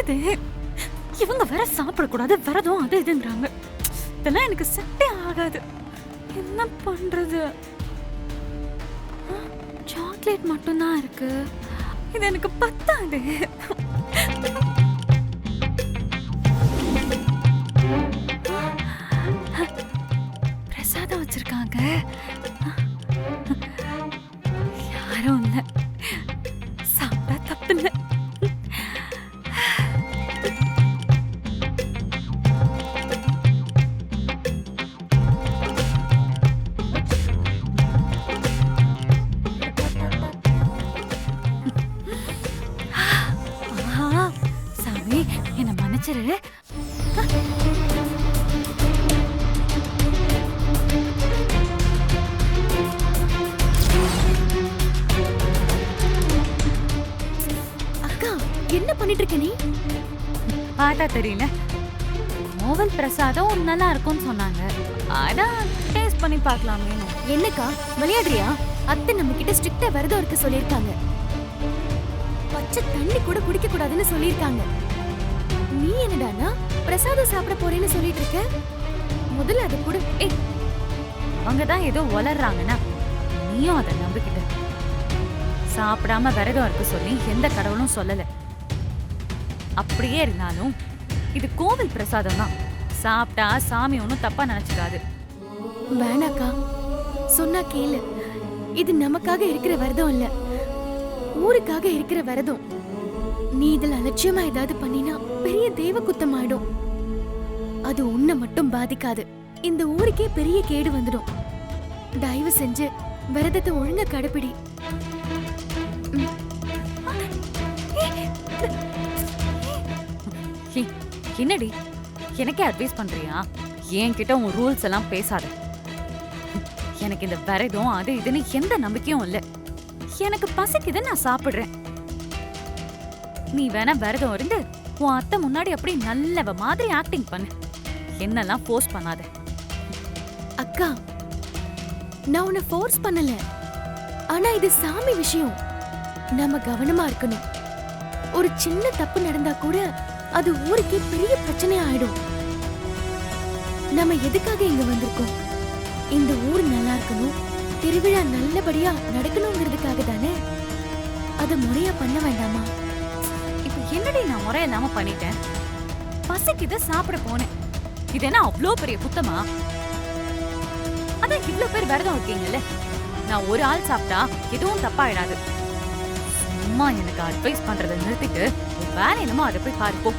வருது. இவங்க வேற சாப்பிடக்கூடாது, விரதம் அது இதுங்கிறாங்க. இதெல்லாம் எனக்கு செட்டே ஆகாது. என்ன பண்றது? சாக்லேட் மட்டும்தான் இருக்கு. இது எனக்கு பத்தாது. பிரசாதம் வச்சிருக்காங்க. யாரும் இல்ல, சாப்பிட்டா தப்பு இல்லை. சாமி என்ன மன்னிச்சிரு. என்ன பண்ணிட்டு இருக்க நீ? பார்த்தா தெரியல. கோவில் பிரசாதம் நல்லா இருக்கும்னு சொன்னாங்க, அதான் டேஸ்ட் பண்ணி பார்க்கலாமே. என்னக்கா விளையாடுறியா? அத்தை நம்ம கிட்ட ஸ்ட்ரிக்ட்டா விரதம் இருக்க சொல்லிருக்காங்க. பச்சை தண்ணி கூட குடிக்க கூடாதுன்னு சொல்லிருக்காங்க. நீ என்னடானா பிரசாதம் சாப்பிட போறேன்னு சொல்லிட்டு இருக்க? முதல்ல அதை கூட. அவங்க தான் ஏதோ வளர்றாங்கன்னா நீயும் அதை நம்பிக்கிட்ட. சாப்பிடாம விரதம் இருக்க சொல்லி எந்த கடவுளும் சொல்லல. அப்படியே இருந்தாலும் இது கோவில் பிரசாதம் தான். சாப்பிட்டா சாமி ஒன்னும் தப்பா நினைச்சுக்காது. வேணாக்கா, சொன்னா கேளு. இது நமக்காக இருக்கிற விரதம் இல்ல, ஊருக்காக இருக்கிற விரதம். நீ இதுல அலட்சியமா ஏதாவது பண்ணினா பெரிய தெய்வ குத்தம் ஆயிடும். அது உன்னை மட்டும் பாதிக்காது, இந்த ஊருக்கே பெரிய கேடு வந்துடும். தயவு செஞ்சு விரதத்தை ஒழுங்கா கடைபிடி. என்னடி எனக்கே அட்வைஸ் பண்றியா? என்கிட்ட உன் ரூல்ஸ் எல்லாம் பேசாத. எனக்கு இந்த விரதம் அது இதுன்னு எந்த நம்பிக்கையும் இல்ல. எனக்கு பசிக்குது, நான் சாப்பிடுறேன். நீ வேணா விரதம் இருந்து உன் அத்தை முன்னாடி அப்படி நல்லவ மாதிரி ஆக்டிங் பண்ணு. என்னெல்லாம் ஃபோர்ஸ் பண்ணாத. அக்கா, நான் உன்னை ஃபோர்ஸ் பண்ணல. ஆனா இது சாமி விஷயம், நாம கவனமா இருக்கணும். ஒரு சின்ன தப்பு நடந்தா கூட அது ஊருக்கே பெரிய பிரச்சனை ஆயிடும். நம்ம எதுக்காக இங்க வந்திருக்கோம்? இந்த ஊர் நல்லா இருக்கணும், திருவிழா நல்லபடியா நடக்கணுங்கிறதுக்காக தானே. அத முறையா பண்ண வேண்டாமா? இப்ப என்னடி நான் முறை இல்லாம பண்ணிட்டேன்? பசிக்குது சாப்பிட போனேன். இது என்ன அவ்வளோ பெரிய குத்தமா? அதான் இவ்வளோ பேர் விரதம் இருக்கீங்கல்ல, நான் ஒரு ஆள் சாப்பிட்டா எதுவும் தப்பாயிடாது. சும்மா எனக்கு அட்வைஸ் பண்றதை நிறுத்திட்டு வேலை என்னமோ அதை போய் பாரு போ.